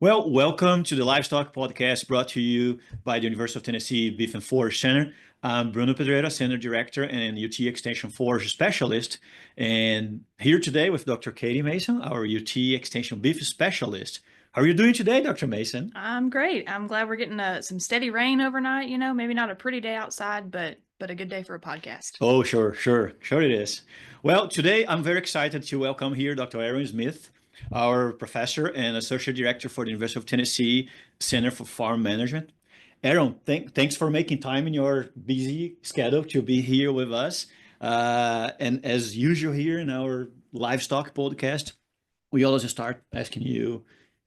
Well, welcome to the Livestock Podcast brought to you by the University of Tennessee Beef and Forage Center. I'm Bruno Pedreira, Center Director and UT Extension Forage Specialist, and here today with Dr. Katie Mason, our UT Extension Beef Specialist. How are you doing today, Dr. Mason? I'm great. I'm glad we're getting some steady rain overnight. Maybe not a pretty day outside, but a good day for a podcast. Oh, sure it is. Well, today I'm very excited to welcome here Dr. Aaron Smith, our professor and associate director for the University of Tennessee Center for Farm Management. Aaron, thanks for making time in your busy schedule to be here with us. And as usual here in our livestock podcast, we always start asking you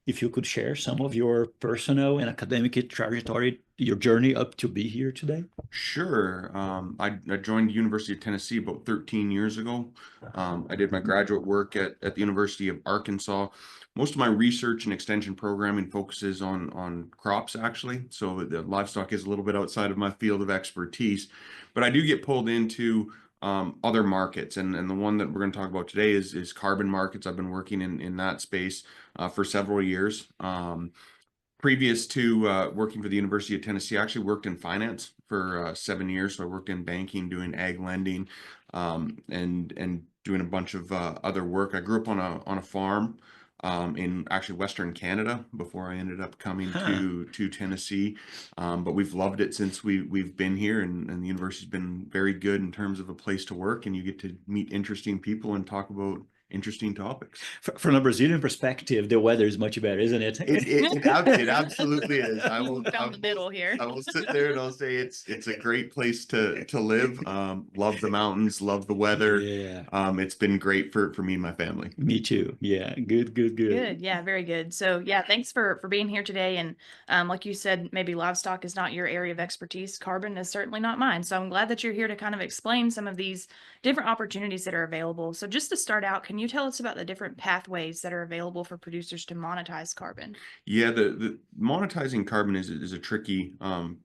if you could share some of your personal and academic trajectory, your journey up to be here today. Sure. I joined the University of Tennessee about 13 years ago. I did my graduate work at the University of Arkansas. Most of my research and extension programming focuses on crops, actually. So the livestock is a little bit outside of my field of expertise, but I do get pulled into other markets. And the one that we're going to talk about today is carbon markets. I've been working in that space for several years. Previous to working for the University of Tennessee, I actually worked in finance for 7 years. So I worked in banking, doing ag lending, and doing a bunch of other work. I grew up on a farm in actually Western Canada before I ended up coming to Tennessee. But we've loved it since we've been here, and the university's been very good in terms of a place to work, and you get to meet interesting people and talk about interesting topics. From a Brazilian perspective, the weather is much better, isn't it? It absolutely is. I will down the middle here. I will sit there and I'll say it's a great place to live. Love the mountains, love the weather. Yeah. It's been great for me and my family. Me too. Yeah. Good. Good. Yeah, very good. So yeah, thanks for being here today. And like you said, maybe livestock is not your area of expertise. Carbon is certainly not mine. So I'm glad that you're here to kind of explain some of these different opportunities that are available. So just to start out, can you tell us about the different pathways that are available for producers to monetize carbon? Yeah, the monetizing carbon is a tricky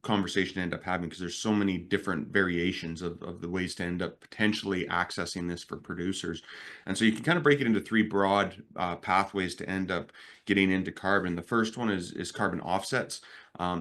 conversation to end up having because there's so many different variations of the ways to end up potentially accessing this for producers. And so you can kind of break it into three broad pathways to end up getting into carbon. The first one is carbon offsets.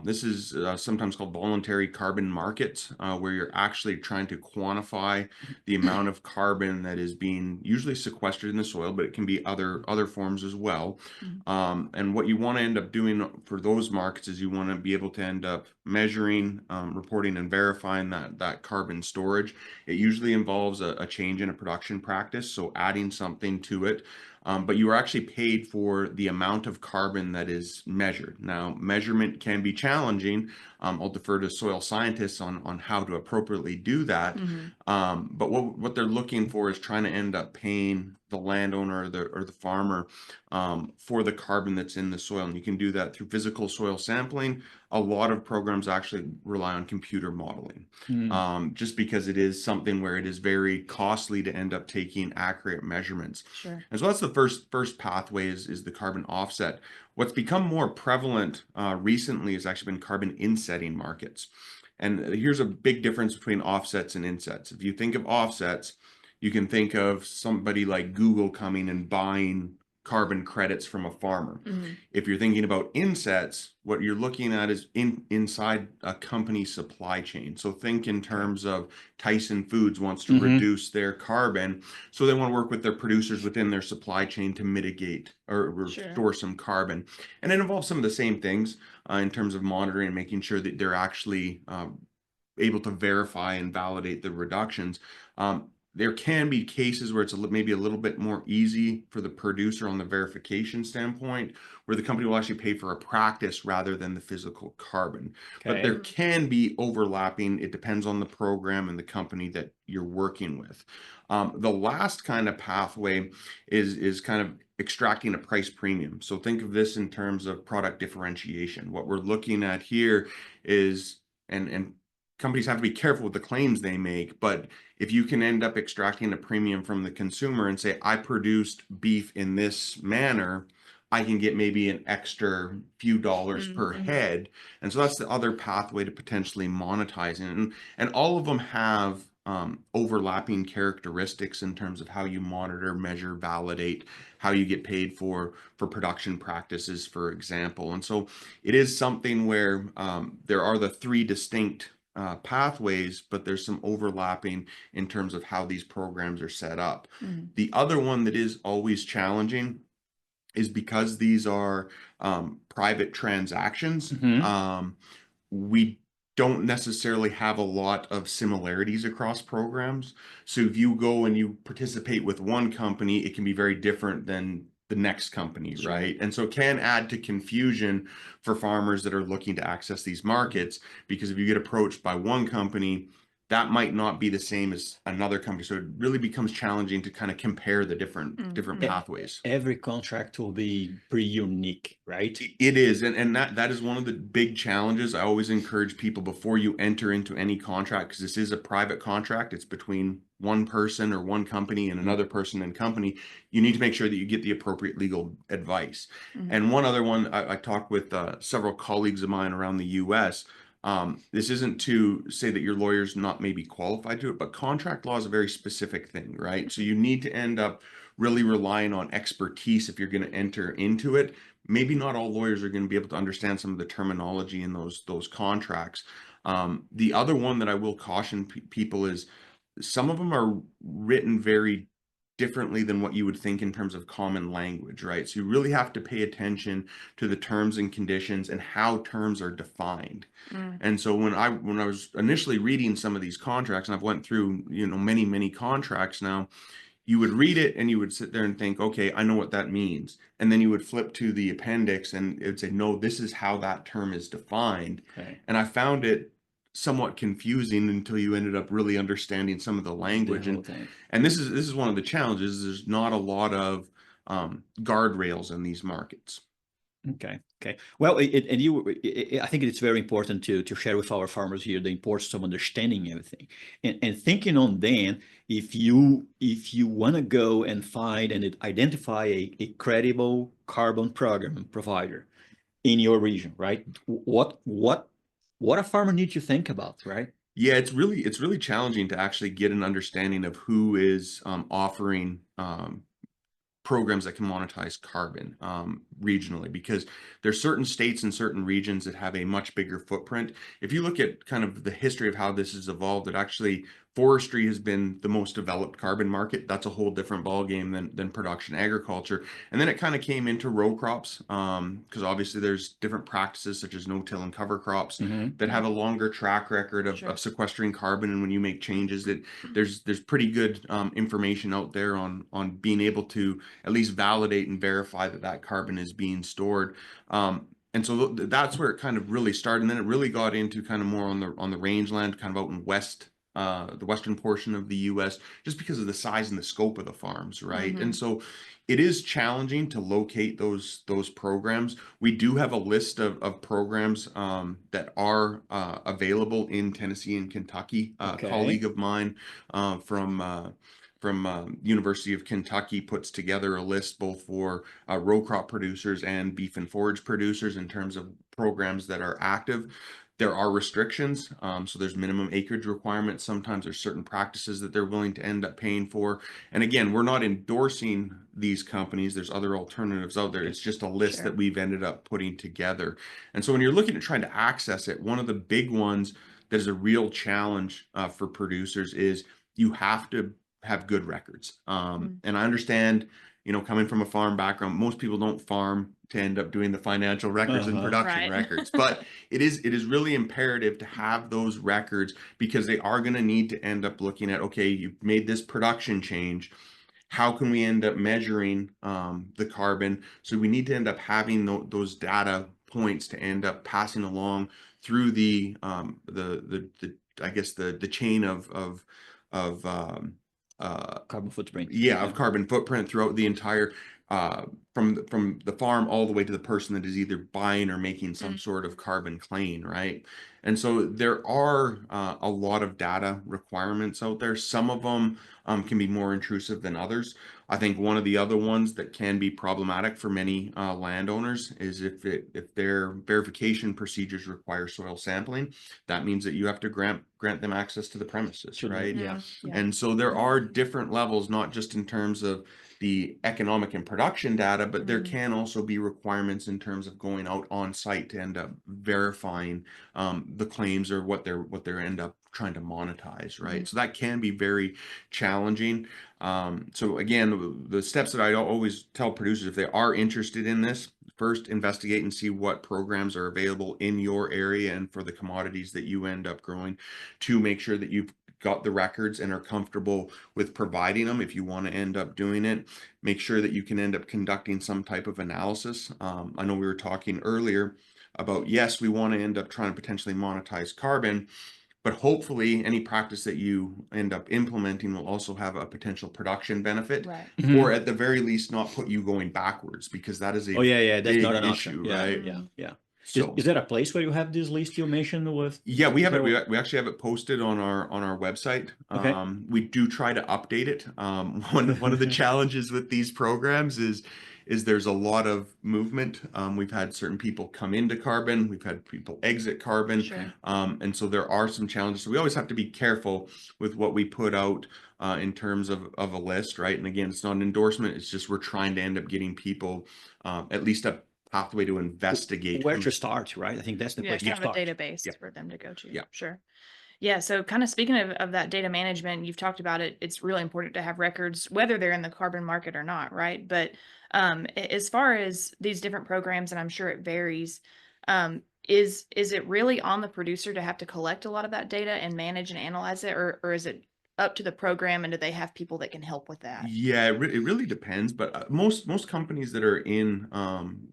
This is sometimes called voluntary carbon markets, where you're actually trying to quantify the amount of carbon that is being usually sequestered in the soil, but it can be other forms as well. And what you want to end up doing for those markets is you want to be able to end up measuring, reporting, and verifying that carbon storage. It usually involves a change in a production practice, so adding something to it. But you are actually paid for the amount of carbon that is measured. Now, measurement can be challenging. I'll defer to soil scientists on how to appropriately do that. But what they're looking for is trying to end up paying the landowner or the farmer for the carbon that's in the soil. And you can do that through physical soil sampling. A lot of programs actually rely on computer modeling, just because it is something where it is very costly to end up taking accurate measurements. Sure. And so that's the first pathway is the carbon offset. What's become more prevalent recently has actually been carbon insetting markets. And here's a big difference between offsets and insets. If you think of offsets, you can think of somebody like Google coming and buying carbon credits from a farmer. If you're thinking about insets, what you're looking at is inside a company supply chain. So think in terms of Tyson Foods wants to reduce their carbon, so they want to work with their producers within their supply chain to mitigate or restore some carbon. And it involves some of the same things in terms of monitoring and making sure that they're actually able to verify and validate the reductions. There can be cases where it's maybe a little bit more easy for the producer on the verification standpoint, where the company will actually pay for a practice rather than the physical carbon. But there can be overlapping. It depends on the program and the company that you're working with. The last kind of pathway is kind of extracting a price premium. So think of this in terms of product differentiation. What we're looking at here is, and companies have to be careful with the claims they make, but if you can end up extracting a premium from the consumer and say, I produced beef in this manner, I can get maybe an extra few dollars per head. And so that's the other pathway to potentially monetizing. And all of them have overlapping characteristics in terms of how you monitor, measure, validate, how you get paid for production practices, for example. And so it is something where there are the three distinct pathways, but there's some overlapping in terms of how these programs are set up. The other one that is always challenging is because these are private transactions. We don't necessarily have a lot of similarities across programs. So if you go and you participate with one company, it can be very different than the next company, Sure. right? And so it can add to confusion for farmers that are looking to access these markets, because if you get approached by one company, that might not be the same as another company. So it really becomes challenging to kind of compare the different pathways. Every contract will be pretty unique, right? It is, and that is one of the big challenges. I always encourage people before you enter into any contract, because this is a private contract, it's between one person or one company and another person and company. You need to make sure that you get the appropriate legal advice. And one other one, I talked with several colleagues of mine around the US. This isn't to say that your lawyer's not maybe qualified to it, but contract law is a very specific thing, right? So you need to end up really relying on expertise if you're going to enter into it. Maybe not all lawyers are going to be able to understand some of the terminology in those contracts. The other one that I will caution people is some of them are written very differently than what you would think in terms of common language, right? So you really have to pay attention to the terms and conditions and how terms are defined. And so when I was initially reading some of these contracts, and I've went through, many contracts now, you would read it and you would sit there and think, okay, I know what that means. And then you would flip to the appendix and it would say, no, this is how that term is defined. Okay. And I found it somewhat confusing until you ended up really understanding some of the language. The whole thing. And this is one of the challenges. There's not a lot of guardrails in these markets. Okay. Well, I think it's very important to share with our farmers here the importance of understanding everything and thinking on then, if you want to go and find and identify a credible carbon program provider in your region, right? What a farmer needs to think about, right? Yeah, it's really challenging to actually get an understanding of who is offering programs that can monetize carbon regionally, because there's certain states and certain regions that have a much bigger footprint. If you look at kind of the history of how this has evolved, it actually, forestry has been the most developed carbon market. That's a whole different ballgame than production agriculture. And then it kind of came into row crops, because obviously there's different practices such as no-till and cover crops that have a longer track record of sequestering carbon. And when you make changes, there's pretty good information out there on being able to at least validate and verify that carbon is being stored. And so that's where it kind of really started. And then it really got into kind of more on the rangeland, kind of out in the western portion of the US, just because of the size and the scope of the farms, right? And so it is challenging to locate those programs. We do have a list of programs that are available in Tennessee and Kentucky. A colleague of mine from University of Kentucky puts together a list both for row crop producers and beef and forage producers in terms of programs that are active. There are restrictions, so there's minimum acreage requirements. Sometimes there's certain practices that they're willing to end up paying for. And again, we're not endorsing these companies. There's other alternatives out there. It's just a list that we've ended up putting together. And so when you're looking at trying to access it, one of the big ones that is a real challenge for producers is you have to have good records. And I understand, coming from a farm background, most people don't farm to end up doing the financial records and production records, but it is really imperative to have those records, because they are going to need to end up looking at, okay, you've made this production change. How can we end up measuring the carbon? So we need to end up having those data points to end up passing along through the I guess the chain of carbon footprint. Of carbon footprint throughout the entire from the farm all the way to the person that is either buying or making some sort of carbon claim, right? And so there are a lot of data requirements out there. Some of them can be more intrusive than others. I think one of the other ones that can be problematic for many landowners is if their verification procedures require soil sampling, that means that you have to grant them access to the premises, right? Yeah. Yeah. And so there are different levels, not just in terms of the economic and production data, but there can also be requirements in terms of going out on site to end up verifying the claims or what they're end up trying to monetize, right? So that can be very challenging. So again, the steps that I always tell producers, if they are interested in this, first investigate and see what programs are available in your area and for the commodities that you end up growing. To make sure that you've got the records and are comfortable with providing them if you want to end up doing it. Make sure that you can end up conducting some type of analysis. I know we were talking earlier about, yes, we want to end up trying to potentially monetize carbon, but hopefully any practice that you end up implementing will also have a potential production benefit, Right. or at the very least not put you going backwards, because that is a Oh yeah, that's big not an issue, option. Yeah, right? yeah. So Is that a place where you have this list you mentioned with? yeah, we have it. there- We actually have it posted on our website. Okay. We do try to update it. One of the challenges with these programs is there's a lot of movement. We've had certain people come into carbon, we've had people exit carbon, Sure. and so there are some challenges. So we always have to be careful with what we put out in terms of a list, right? And again, it's not an endorsement. It's just we're trying to end up getting people at least a pathway to investigate Where to start, right? I think that's the Yeah, place to kind of a start. database Yeah. for them to go to. Yeah. Sure. Yeah. So kind of speaking of that data management, you've talked about it. It's really important to have records, whether they're in the carbon market or not, right? But as far as these different programs, and I'm sure it varies, is it really on the producer to have to collect a lot of that data and manage and analyze it, or is it up to the program, and do they have people that can help with that? Yeah, it really depends, but most companies that are in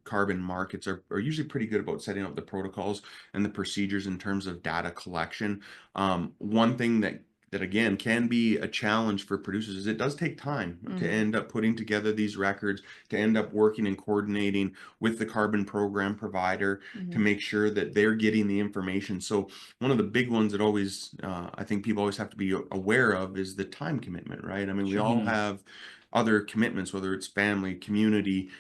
carbon markets are usually pretty good about setting up the protocols and the procedures in terms of data collection. One thing that again can be a challenge for producers is it does take time to end up putting together these records, to end up working and coordinating with the carbon program provider to make sure that they're getting the information. So one of the big ones that always I think people always have to be aware of is the time commitment, right? I mean, we all have other commitments, whether it's family, community,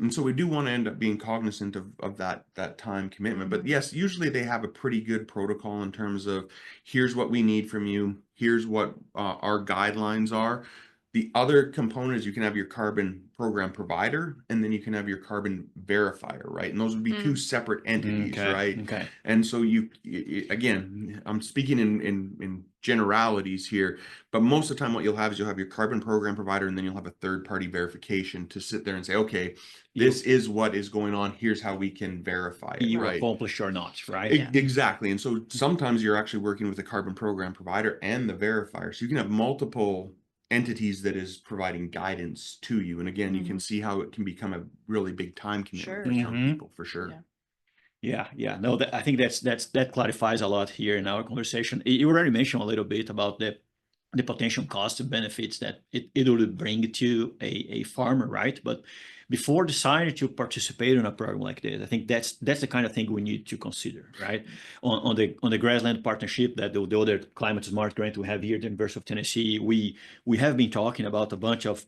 and so we do want to end up being cognizant of that time commitment. But yes, usually they have a pretty good protocol in terms of here's what we need from you, here's what our guidelines are. The other component is you can have your carbon program provider, and then you can have your carbon verifier, right? And those would be two separate entities, right? Okay. And so again, I'm speaking in generalities here, but most of the time what you'll have is you'll have your carbon program provider, and then you'll have a third-party verification to sit there and say, okay, this is what is going on. Here's how we can verify it, You right? accomplish or not, right? Exactly. And so sometimes you're actually working with the carbon program provider and the verifier. So you can have multiple entities that is providing guidance to you. And again, you can see how it can become a really big time commitment for some people, for sure. Yeah. No, I think that clarifies a lot here in our conversation. You already mentioned a little bit about the potential cost and benefits that it would bring to a farmer, right? But before deciding to participate in a program like this, I think that's the kind of thing we need to consider, right? On the grassland partnership, that the other climate smart grant we have here at the University of Tennessee, we have been talking about a bunch of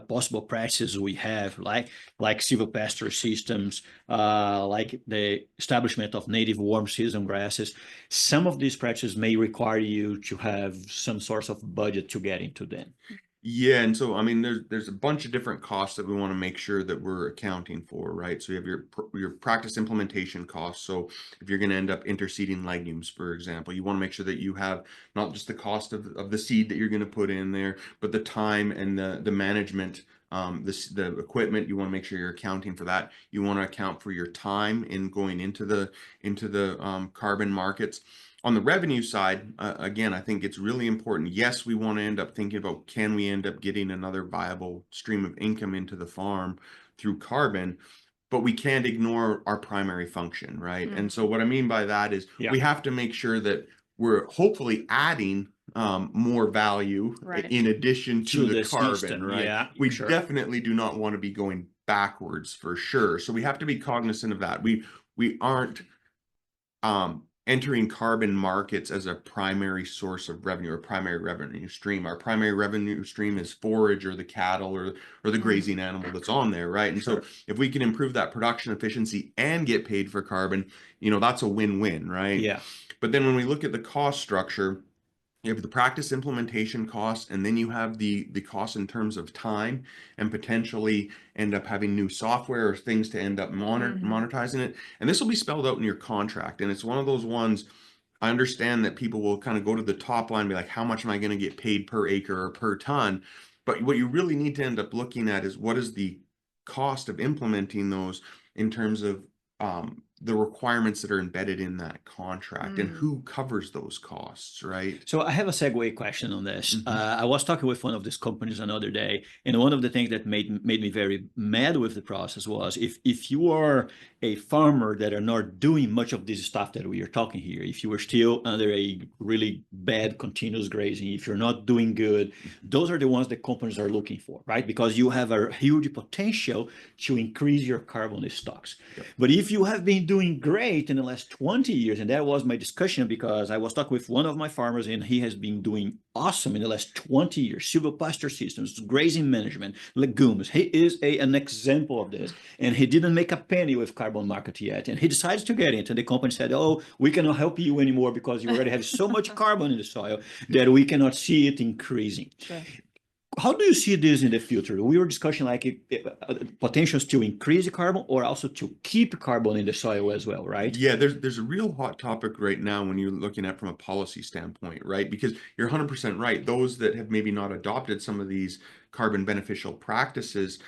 possible practices we have, like silvopasture systems, like the establishment of native warm season grasses. Some of these practices may require you to have some sort of budget to get into them. Yeah, and so I mean, there's a bunch of different costs that we want to make sure that we're accounting for, right? So you have your practice implementation costs. So if you're going to end up interseeding legumes, for example, you want to make sure that you have not just the cost of the seed that you're going to put in there, but the time and the management, the equipment. You want to make sure you're accounting for that. You want to account for your time in going into the carbon markets. On the revenue side, again, I think it's really important. Yes, we want to end up thinking about, can we end up getting another viable stream of income into the farm through carbon, but we can't ignore our primary function, right? And so what I mean by that is we have to make sure that we're hopefully adding more value in addition to the carbon, system, right? Yeah, We definitely do not want to be going backwards, for sure. So we have to be cognizant of that. We aren't entering carbon markets as a primary source of revenue or primary revenue stream. Our primary revenue stream is forage or the cattle or the grazing animal that's on there, right? And so if we can improve that production efficiency and get paid for carbon, that's a win-win, right? Yeah. But then when we look at the cost structure, you have the practice implementation costs, and then you have the cost in terms of time, and potentially end up having new software or things to end up monetizing it. And this will be spelled out in your contract. And it's one of those ones, I understand that people will kind of go to the top line and be like, how much am I going to get paid per acre or per ton? But what you really need to end up looking at is what is the cost of implementing those in terms of the requirements that are embedded in that contract and who covers those costs, right? So I have a segue question on this. Mhm. I was talking with one of these companies another day, and one of the things that made me very mad with the process was if you are a farmer that are not doing much of this stuff that we are talking here, if you are still under a really bad continuous grazing, if you're not doing good, those are the ones that companies are looking for, right? Because you have a huge potential to increase your carbon stocks. Yep. But if you have been doing great in the last 20 years, and that was my discussion because I was talking with one of my farmers and he has been doing awesome in the last 20 years, silvopasture systems, grazing management, legumes. He is an example of this. And he didn't make a penny with carbon market yet. And he decides to get into. And the company said, oh, we cannot help you anymore because you already have so much carbon in the soil that we cannot see it increasing. Sure. How do you see this in the future? We were discussing potentials to increase the carbon or also to keep carbon in the soil as well, right? Yeah, there's a real hot topic right now when you're looking at from a policy standpoint, right? Because you're 100% right. Those that have maybe not adopted some of these carbon beneficial practices,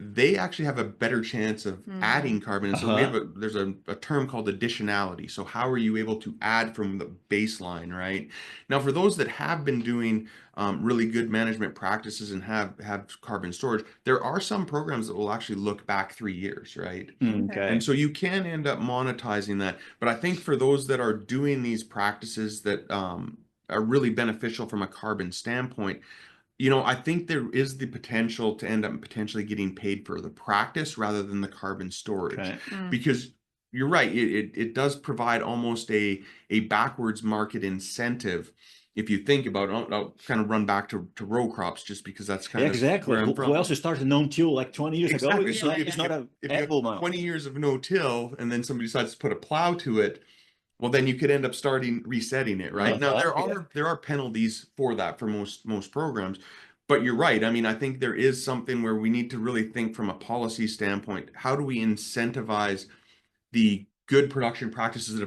they actually have a better chance of adding carbon. And so there's a term called additionality. So how are you able to add from the baseline, right? Now, for those that have been doing really good management practices and have carbon storage, there are some programs that will actually look back 3 years, right? Okay. And so you can end up monetizing that. But I think for those that are doing these practices that are really beneficial from a carbon standpoint, I think there is the potential to end up potentially getting paid for the practice rather than the carbon storage. Okay. Because you're right, it does provide almost a backwards market incentive. If you think about it, I'll kind of run back to row crops just because that's kind of where I'm from. Who else started no-till like 20 years ago? Exactly. It's So not, if it's not a you have apple now. 20 years of no-till and then somebody decides to put a plow to it, well, then you could end up resetting it, right? Now there are penalties for that for most programs, but you're right. I mean, I think there is something where we need to really think from a policy standpoint. How do we incentivize the good production practices that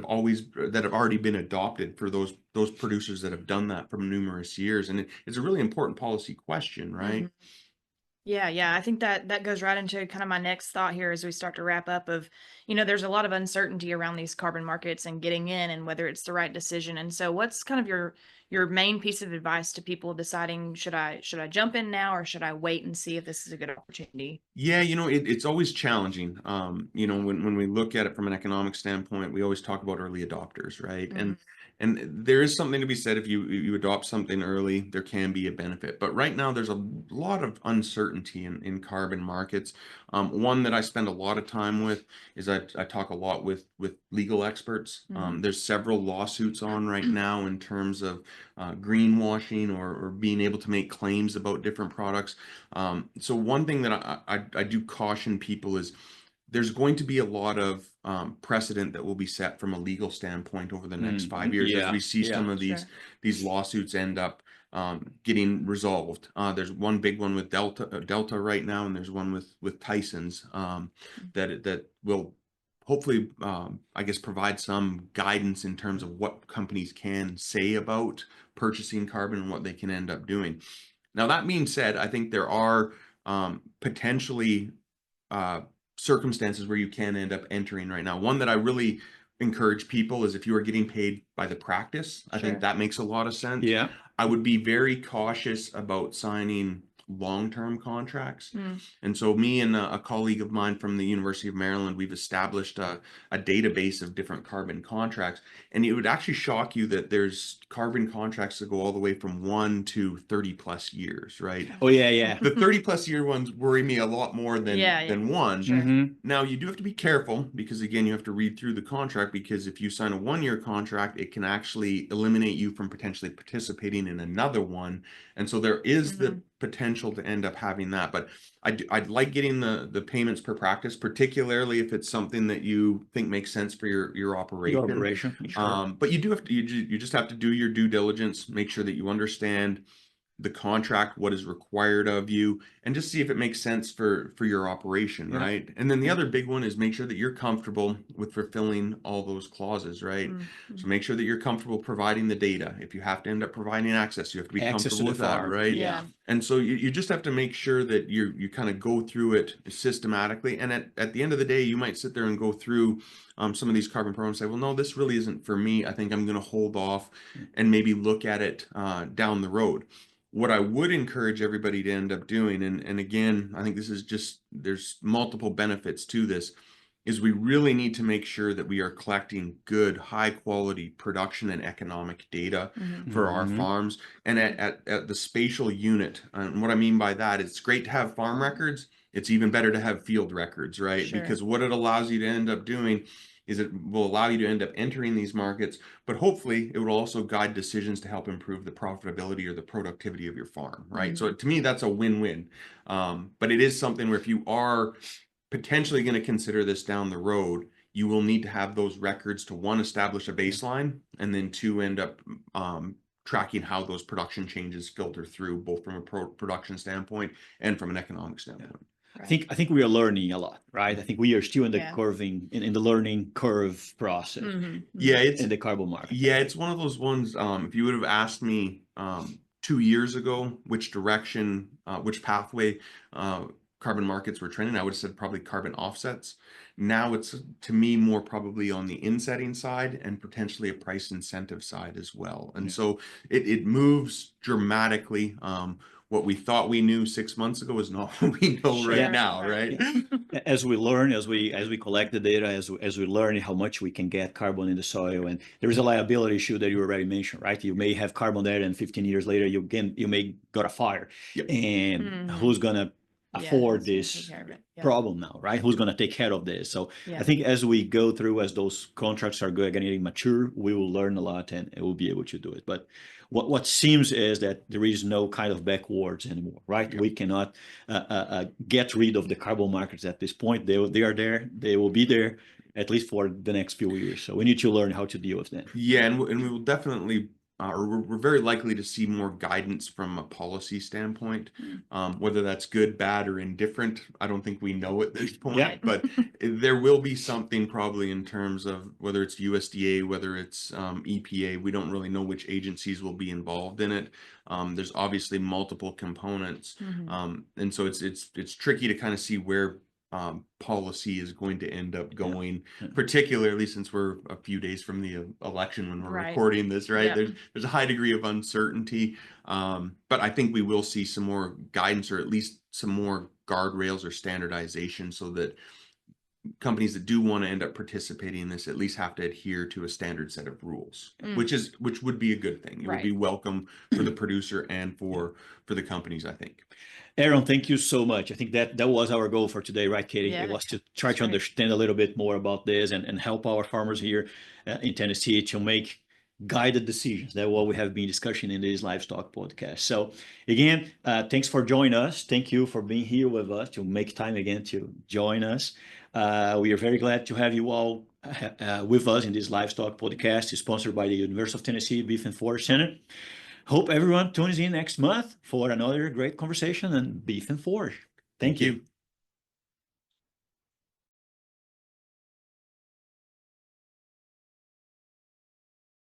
have already been adopted for those producers that have done that for numerous years? And it's a really important policy question, right? Yeah. I think that goes right into kind of my next thought here as we start to wrap up of, there's a lot of uncertainty around these carbon markets and getting in and whether it's the right decision. And so what's kind of your main piece of advice to people deciding, should I jump in now or should I wait and see if this is a good opportunity? Yeah, it's always challenging. When we look at it from an economic standpoint, we always talk about early adopters, right? And there is something to be said if you adopt something early, there can be a benefit. But right now, there's a lot of uncertainty in carbon markets. One that I spend a lot of time with is I talk a lot with legal experts. There's several lawsuits on right now in terms of greenwashing or being able to make claims about different products. So one thing that I do caution people is there's going to be a lot of precedent that will be set from a legal standpoint over the next 5 years as we see some of these lawsuits end up getting resolved. There's one big one with Delta right now, and there's one with Tyson's that will hopefully, I guess, provide some guidance in terms of what companies can say about purchasing carbon and what they can end up doing. Now, that being said, I think there are potentially circumstances where you can end up entering right now. One that I really encourage people is if you are getting paid by the practice, I think that makes a lot of sense. Yeah. I would be very cautious about signing long-term contracts. Mm. And so me and a colleague of mine from the University of Maryland, we've established a database of different carbon contracts. And it would actually shock you that there's carbon contracts that go all the way from 1 to 30 plus years, right? Oh, yeah. The 30 plus year ones worry me a lot more than one. Sure. Mhm. Now, you do have to be careful because, again, you have to read through the contract, because if you sign a 1-year contract, it can actually eliminate you from potentially participating in another one. And so there is the potential to end up having that. But I'd like getting the payments per practice, particularly if it's something that you think makes sense for your operation. Your operation, sure. But you do have to, you just have to do your due diligence, make sure that you understand the contract, what is required of you, and just see if it makes sense for your operation, Yeah. right? And then the other big one is make sure that you're comfortable with fulfilling all those clauses, right? So make sure that you're comfortable providing the data. If you have to end up providing access, you have to be Access to comfortable the with that, farm. right? Yeah. And so you just have to make sure that you kind of go through it systematically. And at the end of the day, you might sit there and go through some of these carbon programs and say, well, no, this really isn't for me. I think I'm going to hold off and maybe look at it down the road. What I would encourage everybody to end up doing, and again, I think this is just, there's multiple benefits to this, is we really need to make sure that we are collecting good, high quality production and economic data for our farms. And at the spatial unit, and what I mean by that, it's great to have farm records. It's even better to have field records, right? Sure. Because what it allows you to end up doing is it will allow you to end up entering these markets, but hopefully it will also guide decisions to help improve the profitability or the productivity of your farm, right? So to me, that's a win-win. But it is something where if you are potentially going to consider this down the road, you will need to have those records to, one, establish a baseline, and then two, end up tracking how those production changes filter through, both from a production standpoint and from an economic standpoint. I think we are learning a lot, right? I think we are still in the Yeah. curving, in the learning curve process Yeah, it's in the carbon market. Yeah, it's one of those ones. If you would have asked me 2 years ago which direction, which pathway carbon markets were trending, I would have said probably carbon offsets. Now it's, to me, more probably on the insetting side and potentially a price incentive side as well. And so it moves dramatically. What we thought we knew 6 months ago is not what we know right now, right? As we learn, as we collect the data, as we learn how much we can get carbon in the soil, and there is a liability issue that you already mentioned, right? You may have carbon there, and 15 years later you may got a fire, and who's gonna afford this problem now, right? Who's gonna take care of this? So I think as we go through, as those contracts are getting mature, we will learn a lot, and we'll be able to do it. But what seems is that there is no kind of backwards anymore, right? We cannot get rid of the carbon markets at this point. They are there. They will be there at least for the next few years. So we need to learn how to deal with them. Yeah, and we will definitely, we're very likely to see more guidance from a policy standpoint. Whether that's good, bad, or indifferent, I don't think we know at this point. But there will be something probably in terms of whether it's USDA, whether it's EPA. We don't really know which agencies will be involved in it. There's obviously multiple components, and so it's tricky to kind of see where policy is going to end up going, particularly since we're a few days from the election when we're recording this, right? There's a high degree of uncertainty, but I think we will see some more guidance, or at least some more guardrails or standardization, so that companies that do want to end up participating in this at least have to adhere to a standard set of rules, which would be a good thing. It would be welcome for the producer and for the companies, I think. Aaron, thank you so much. I think that was our goal for today, right, Katie? It was to try to understand a little bit more about this and help our farmers here in Tennessee to make guided decisions. That's what we have been discussing in this livestock podcast. So again, thanks for joining us. Thank you for being here with us, to make time again to join us. We are very glad to have you all with us in this livestock podcast, sponsored by the University of Tennessee Beef and Forage Center. Hope everyone tunes in next month for another great conversation on beef and forage. Thank you.